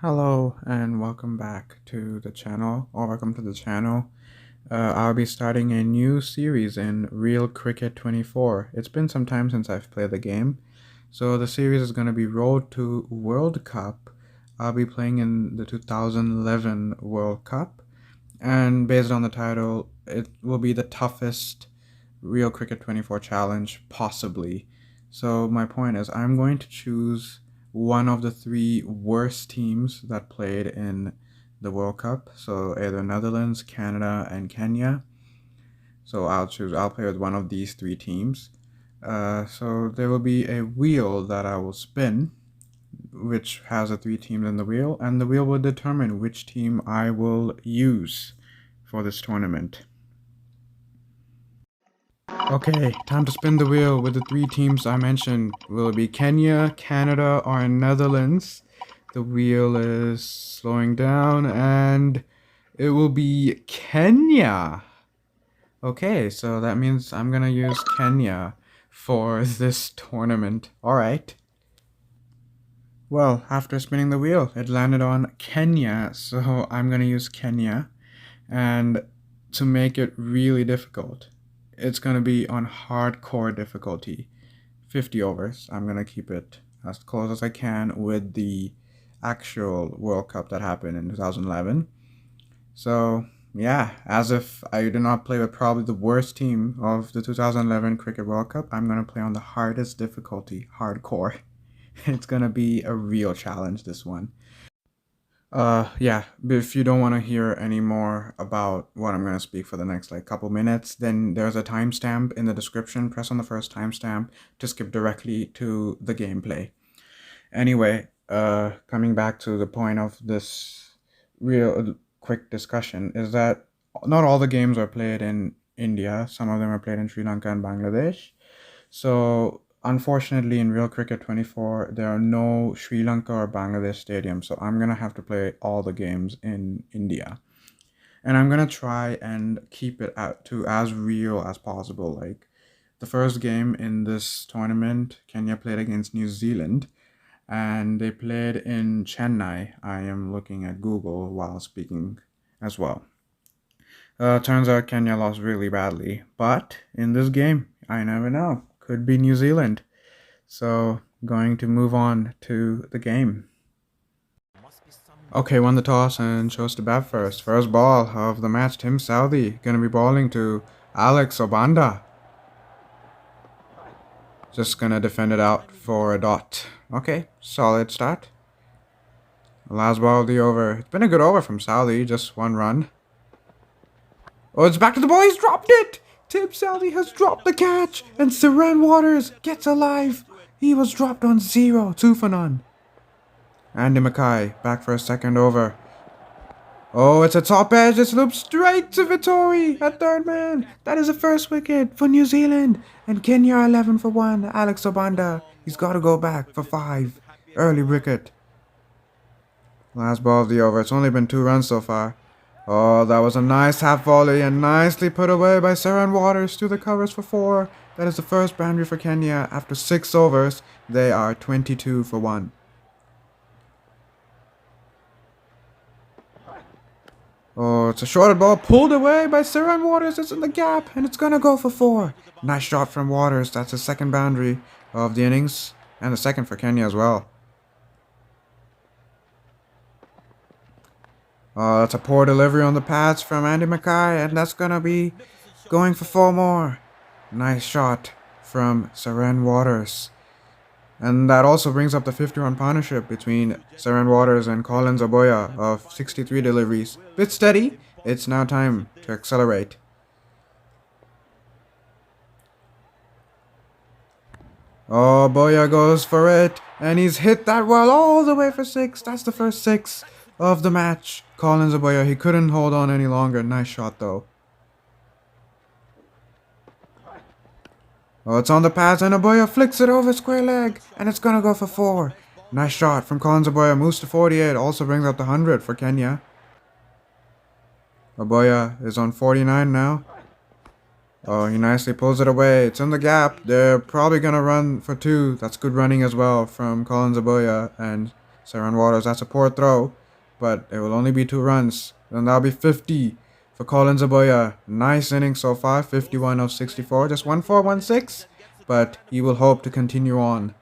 Hello and welcome back to the channel, or welcome to the channel. I'll be starting a new series in Real Cricket 24. It's been some time since I've played the game, so the series is going to be Road to World Cup. I'll be playing in the 2011 World Cup, and based on the title, it will be the toughest Real Cricket 24 challenge possibly. So my point is, I'm going to choose one of the three worst teams that played in the World Cup. So either Netherlands, Canada, and Kenya. So I'll play with one of these three teams. So there will be a wheel that I will spin, which has the three teams in the wheel, and the wheel will determine which team I will use for this tournament. Okay, time to spin the wheel with the three teams I mentioned. Will it be Kenya, Canada, or Netherlands? The wheel is slowing down and it will be Kenya. Okay, so that means I'm gonna use Kenya for this tournament. Alright. Well, after spinning the wheel, it landed on Kenya, so I'm gonna use Kenya. And to make it really difficult, it's going to be on hardcore difficulty. 50 overs. I'm going to keep it as close as I can with the actual World Cup that happened in 2011. So, yeah, as if I did not play with probably the worst team of the 2011 Cricket World Cup, I'm going to play on the hardest difficulty, hardcore. It's going to be a real challenge, this one. Yeah, but if you don't want to hear any more about what I'm going to speak for the next couple minutes, then there's a timestamp in the description. Press on the first timestamp to skip directly to the gameplay. Anyway, coming back to the point of this real quick discussion is that not all the games are played in India. Some of them are played in Sri Lanka and Bangladesh. So unfortunately, in Real Cricket 24, there are no Sri Lanka or Bangladesh stadiums, so I'm going to have to play all the games in India. And I'm going to try and keep it to as real as possible. Like, the first game in this tournament, Kenya played against New Zealand, and they played in Chennai. I am looking at Google while speaking as well. Turns out Kenya lost really badly, but in this game, I never know. Could be New Zealand. So, going to move on to the game. Okay, won the toss and chose to bat first. First ball of the match, Tim Southee. Gonna be balling to Alex Obanda. Just gonna defend it out for a dot. Okay, solid start. Last ball of the over. It's been a good over from Southee, just one run. Oh, it's back to the ball. He's dropped it. Tim Southee has dropped the catch, and Saran Waters gets alive. He was dropped on 0, 2 for none. Andy Mackay back for a second over. Oh, it's a top edge. It's looped straight to Vittori at third man. That is the first wicket for New Zealand. And Kenya 11 for 1. Alex Obanda, he's got to go back for 5. Early wicket. Last ball of the over. It's only been 2 runs so far. Oh, that was a nice half volley and nicely put away by Saran Waters to the covers for 4. That is the first boundary for Kenya. After 6 overs, they are 22 for 1. Oh, it's a shorted ball pulled away by Saran Waters. It's in the gap and it's gonna go for 4. Nice shot from Waters. That's the second boundary of the innings and the second for Kenya as well. Oh, that's a poor delivery on the pads from Andy Mackay, and that's gonna be going for 4 more. Nice shot from Saran Waters. And that also brings up the 50-run partnership between Saran Waters and Collins Aboya of 63 deliveries. Bit steady, it's now time to accelerate. Oh, Aboya goes for it, and he's hit that well all the way for 6. That's the first 6 of the match. Collins Aboya, he couldn't hold on any longer. Nice shot though. Oh, it's on the pads and Aboya flicks it over square leg and it's gonna go for 4. Nice shot from Collins Aboya, moves to 48, also brings up the 100 for Kenya. Aboya is on 49 now. Oh, he nicely pulls it away. It's in the gap. They're probably gonna run for 2. That's good running as well from Collins Aboya, and Saran Waters, that's a poor throw, but it will only be 2 runs. Then that'll be 50 for Colin Zaboya. Nice inning so far, 51 of 64, just 1-4-1-6, but he will hope to continue on.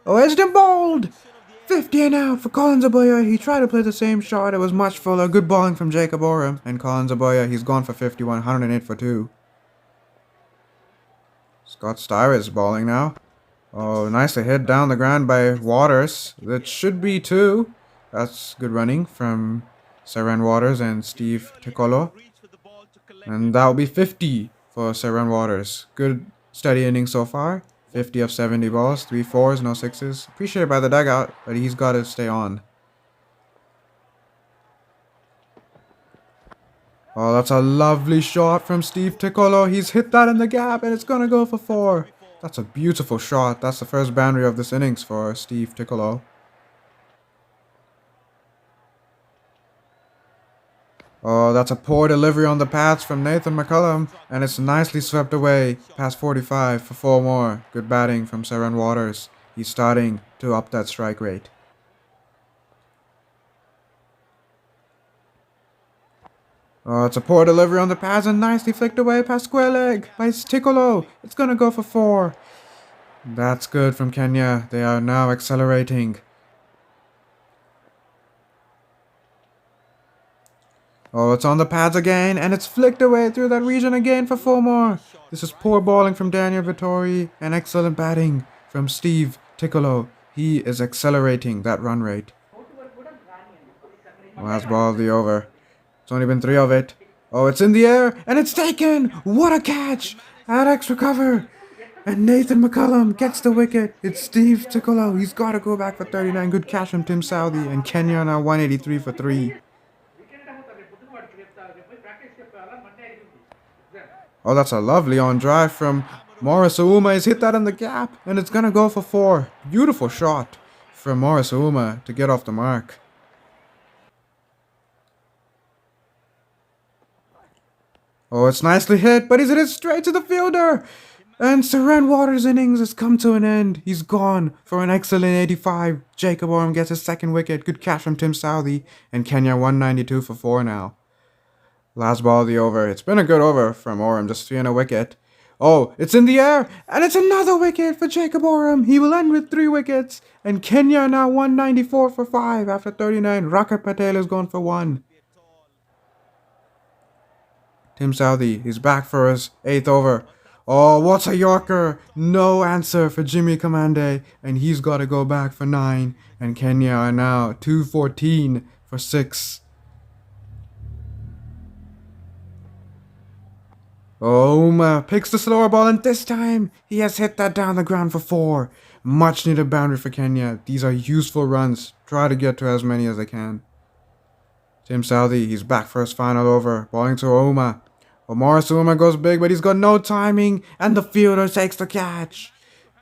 Oh, edged and bowled! 50 and out for Colin Zaboya. He tried to play the same shot. It was much fuller. Good bowling from Jacob Oram. And Colin Zaboya, he's gone for 51, 108 for 2. Scott Stires bowling now. Oh, nicely hit down the ground by Waters. That should be 2. That's good running from Saran Waters and Steve Ticolo. And that'll be 50 for Saran Waters. Good steady inning so far. 50 of 70 balls, 3 4s, no 6s. Appreciated by the dugout, but he's got to stay on. Oh, that's a lovely shot from Steve Ticolo. He's hit that in the gap, and it's going to go for 4. That's a beautiful shot. That's the first boundary of this innings for Steve Ticolo. Oh, that's a poor delivery on the pads from Nathan McCullum, and it's nicely swept away past 45 for 4 more. Good batting from Saran Waters. He's starting to up that strike rate. Oh, it's a poor delivery on the pads and nicely flicked away past square leg by Ticolo. It's going to go for 4. That's good from Kenya. They are now accelerating. Oh, it's on the pads again, and it's flicked away through that region again for 4 more. This is poor bowling from Daniel Vittori and excellent batting from Steve Ticolo. He is accelerating that run rate. Last ball of the over. It's only been 3 of it. Oh, it's in the air, and it's taken! What a catch! At extra cover! And Nathan McCullum gets the wicket. It's Steve Ticolo. He's got to go back for 39. Good catch from Tim Southey, and Kenya now 183 for 3. Oh, that's a lovely on drive from Morris Ouma. He's hit that in the gap, and it's going to go for 4. Beautiful shot from Morris Ouma to get off the mark. Oh, it's nicely hit, but he's hit it straight to the fielder. And Saran Waters' innings has come to an end. He's gone for an excellent 85. Jacob Oram gets his 2nd wicket. Good catch from Tim Southey, and Kenya 192 for 4 now. Last ball of the over. It's been a good over from Oram, just 3 and a wicket. Oh, it's in the air, and it's another wicket for Jacob Oram. He will end with 3 wickets, and Kenya now 194 for 5 after 39. Rakat Patel has gone for 1. Tim Southey, he's back for his 8th over. Oh, what's a Yorker? No answer for Jimmy Kamande, and he's got to go back for 9. And Kenya are now 214 for 6. Oh, Ouma picks the slower ball, and this time he has hit that down the ground for 4. Much needed boundary for Kenya. These are useful runs. Try to get to as many as they can. Tim Southey, he's back for his final over. Bowling to Ouma. Well, Morris Ouma goes big, but he's got no timing, and the fielder takes the catch.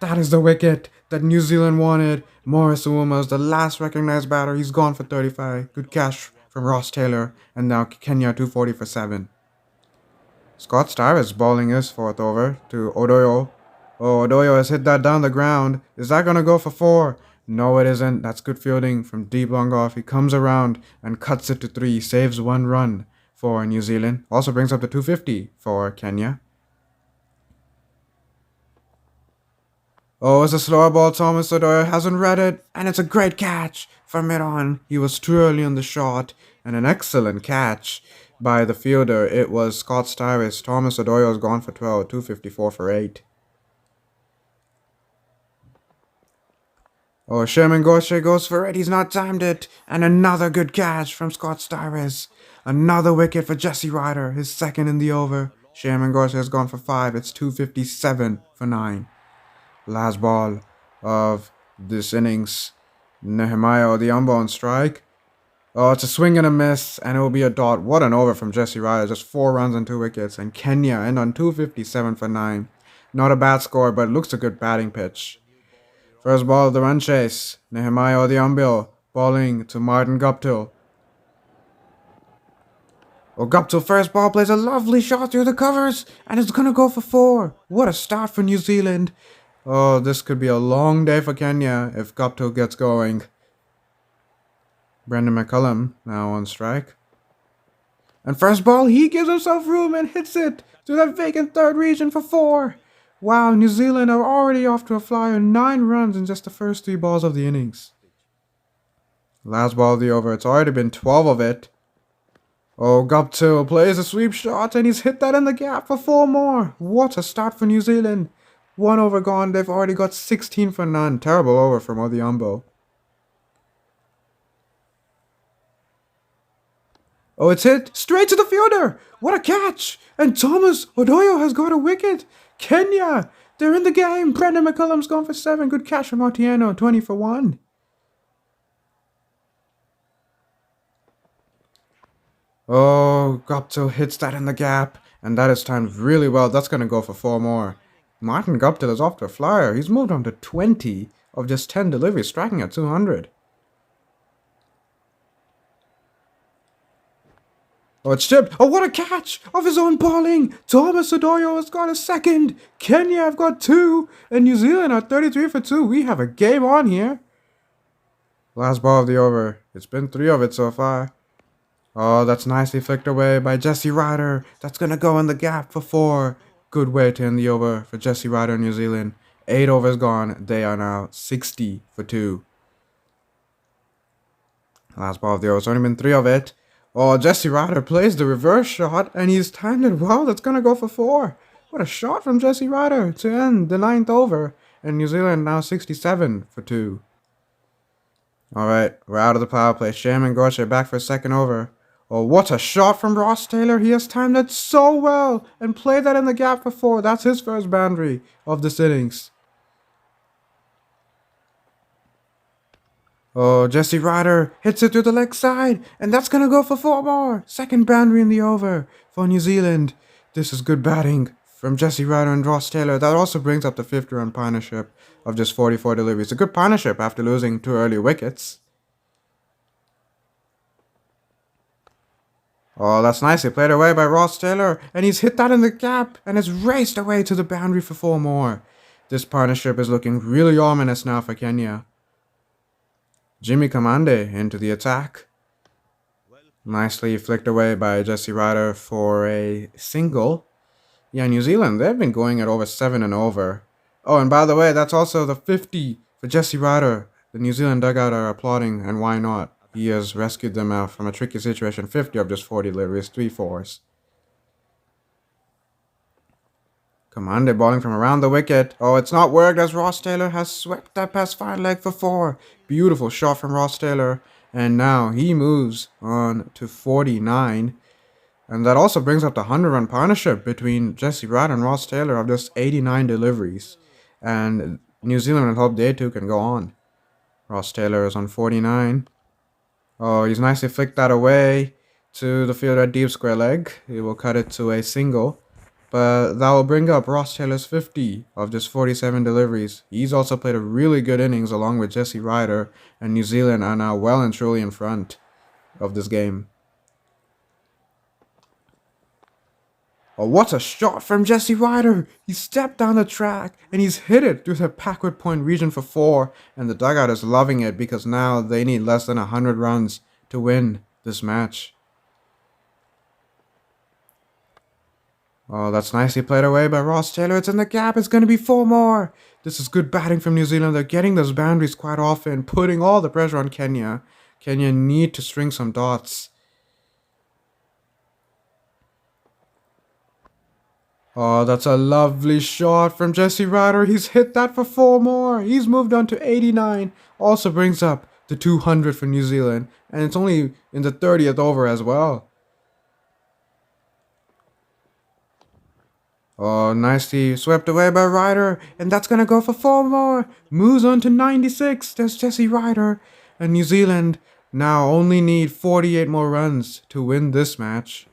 That is the wicket that New Zealand wanted. Morris Ouma is the last recognized batter. He's gone for 35. Good catch from Ross Taylor, and now Kenya 240 for 7. Scott Stires bowling his 4th over to Odoyo. Oh, Odoyo has hit that down the ground. Is that going to go for 4? No, it isn't. That's good fielding from deep long off. He comes around and cuts it to 3. Saves 1 run for New Zealand. Also brings up to 250 for Kenya. Oh, it's a slower ball. Thomas Odoyo hasn't read it. And it's a great catch from mid-on. He was too early on the shot. And an excellent catch by the fielder. It was Scott Stires. Thomas Odoyo has gone for 12. 254 for 8. Oh, Sherman Goshe goes for it. He's not timed it. And another good catch from Scott Stires. Another wicket for Jesse Ryder. His 2nd in the over. Sherman Goshe has gone for 5. It's 257 for 9. Last ball of this innings. Nehemiah Odhiambo on strike. Oh, it's a swing and a miss, and it will be a dot. What an over from Jesse Ryder. Just 4 runs and 2 wickets. And Kenya end on 257 for 9. Not a bad score, but it looks a good batting pitch. First ball of the run chase. Nehemiah Odhiambo bowling to Martin Guptill. Oh, Guptill first ball plays a lovely shot through the covers, and it's going to go for 4. What a start for New Zealand. Oh, this could be a long day for Kenya if Guptill gets going. Brendan McCullum now on strike. And first ball, he gives himself room and hits it to that vacant third region for 4. Wow, New Zealand are already off to a flyer, 9 runs in just the first 3 balls of the innings. Last ball of the over, it's already been 12 of it. Oh, Guptill plays a sweep shot and he's hit that in the gap for 4 more. What a start for New Zealand. 1 over gone, they've already got 16 for none. Terrible over from Odhiambo. Oh, it's hit straight to the fielder. What a catch. And Thomas Odoyo has got a wicket. Kenya, they're in the game. Brendan McCullum's gone for 7. Good catch from Otieno, 20 for 1. Oh, Guptill hits that in the gap. And that is timed really well. That's going to go for 4 more. Martin Guptill is off to a flyer. He's moved on to 20 of just 10 deliveries, striking at 200. Oh, it's chipped. Oh, what a catch of his own bowling. Thomas Odoyo has got a second. Kenya have got 2. And New Zealand are 33 for 2. We have a game on here. Last ball of the over. It's been 3 of it so far. Oh, that's nicely flicked away by Jesse Ryder. That's going to go in the gap for 4. Good way to end the over for Jesse Ryder, New Zealand. 8 overs gone. They are now 60 for 2. Last ball of the over. It's only been 3 of it. Oh, Jesse Ryder plays the reverse shot, and he's timed it well. That's going to go for 4. What a shot from Jesse Ryder to end the 9th over. And New Zealand now 67 for 2. Alright, we're out of the power play. Shaman Gorche back for a second over. Oh, what a shot from Ross Taylor. He has timed it so well and played that in the gap for 4. That's his first boundary of this innings. Oh, Jesse Ryder hits it to the leg side, and that's going to go for 4 more. Second boundary in the over for New Zealand. This is good batting from Jesse Ryder and Ross Taylor. That also brings up the 50-run partnership of just 44 deliveries. A good partnership after losing 2 early wickets. Oh, that's nicely played away by Ross Taylor, and he's hit that in the gap, and it's raced away to the boundary for 4 more. This partnership is looking really ominous now for Kenya. Jimmy Kamande into the attack. Nicely flicked away by Jesse Ryder for a single. Yeah, New Zealand, they've been going at over 7 and over. Oh, and by the way, that's also the 50 for Jesse Ryder. The New Zealand dugout are applauding, and why not? He has rescued them out from a tricky situation. 50 of just 40 deliveries, 3 fours. Kamande bowling from around the wicket. Oh, it's not worked as Ross Taylor has swept that past 5 leg for 4. Beautiful shot from Ross Taylor. And now he moves on to 49. And that also brings up the 100-run partnership between Jesse Ryder and Ross Taylor of just 89 deliveries. And New Zealand and hope they too can go on. Ross Taylor is on 49. Oh, he's nicely flicked that away to the fielder at deep square leg. He will cut it to a single. But that will bring up Ross Taylor's 50 of just 47 deliveries. He's also played a really good innings along with Jesse Ryder, and New Zealand are now well and truly in front of this game. Oh, what a shot from Jesse Ryder! He stepped down the track and he's hit it through the backward point region for 4, and the dugout is loving it because now they need less than 100 runs to win this match. Oh, that's nicely played away by Ross Taylor. It's in the gap. It's going to be 4 more. This is good batting from New Zealand. They're getting those boundaries quite often, putting all the pressure on Kenya. Kenya need to string some dots. Oh, that's a lovely shot from Jesse Ryder. He's hit that for 4 more. He's moved on to 89. Also brings up the 200 for New Zealand. And it's only in the 30th over as well. Oh, nicely swept away by Ryder, and that's going to go for 4 more. Moves on to 96. There's Jesse Ryder. And New Zealand now only need 48 more runs to win this match.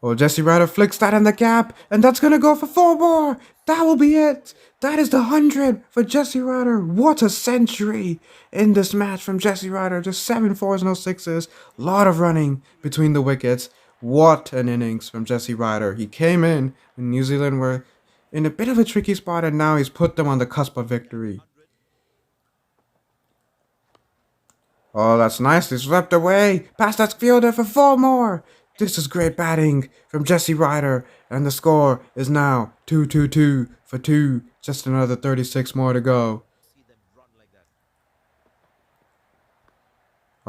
Oh, Jesse Ryder flicks that in the gap, and that's going to go for 4 more. That will be it. That is the 100 for Jesse Ryder. What a century in this match from Jesse Ryder. Just 7 fours, no sixes. Lot of running between the wickets. What an innings from Jesse Ryder. He came in when New Zealand were in a bit of a tricky spot, and now he's put them on the cusp of victory. Oh, that's nicely swept away. Past that fielder for 4 more. This is great batting from Jesse Ryder, and the score is now 2-2-2 for 2. Just another 36 more to go.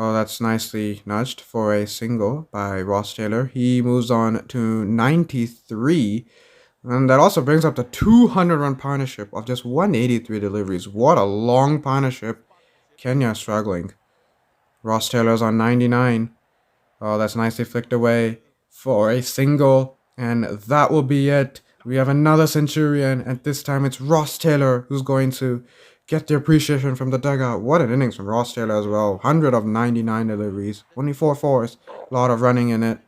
Oh, that's nicely nudged for a single by Ross Taylor. He moves on to 93. And that also brings up the 200-run partnership of just 183 deliveries. What a long partnership. Kenya struggling. Ross Taylor's on 99. Oh, that's nicely flicked away for a single. And that will be it. We have another Centurion, and this time it's Ross Taylor who's going to get the appreciation from the dugout. What an innings from Ross Taylor as well. 100 of 99 deliveries. Only 4 fours. A lot of running in it.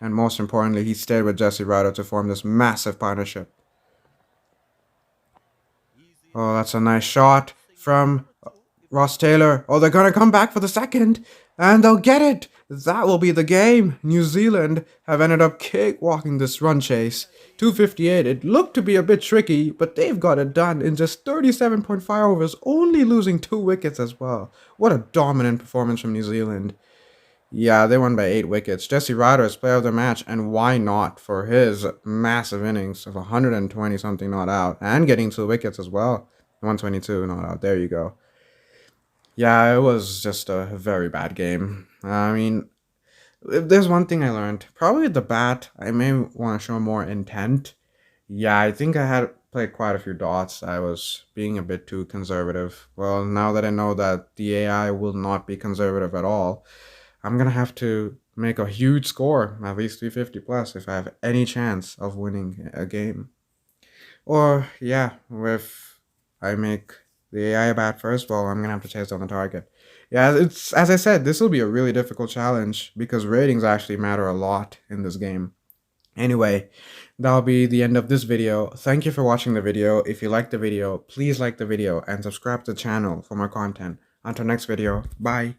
And most importantly, he stayed with Jesse Ryder to form this massive partnership. Oh, that's a nice shot from Ross Taylor. Oh, they're going to come back for the second, and they'll get it. That will be the game. New Zealand have ended up cakewalking this run chase. 258. It looked to be a bit tricky, but they've got it done in just 37.5 overs, only losing 2 wickets as well. What a dominant performance from New Zealand. Yeah, they won by 8 wickets. Jesse Ryder is player of the match, and why not for his massive innings of 120 something not out and getting 2 wickets as well. 122 not out. There you go. Yeah, it was just a very bad game. I mean, if there's one thing I learned, probably at the bat, I may want to show more intent. Yeah, I think I had played quite a few dots. I was being a bit too conservative. Well, now that I know that the AI will not be conservative at all, I'm going to have to make a huge score, at least 350 plus, if I have any chance of winning a game. Or, yeah, if I make the AI bat first, well, I'm going to have to chase down the target. Yeah, it's as I said, this will be a really difficult challenge because ratings actually matter a lot in this game. Anyway, that'll be the end of this video. Thank you for watching the video. If you liked the video, please like the video and subscribe to the channel for more content. Until next video, bye.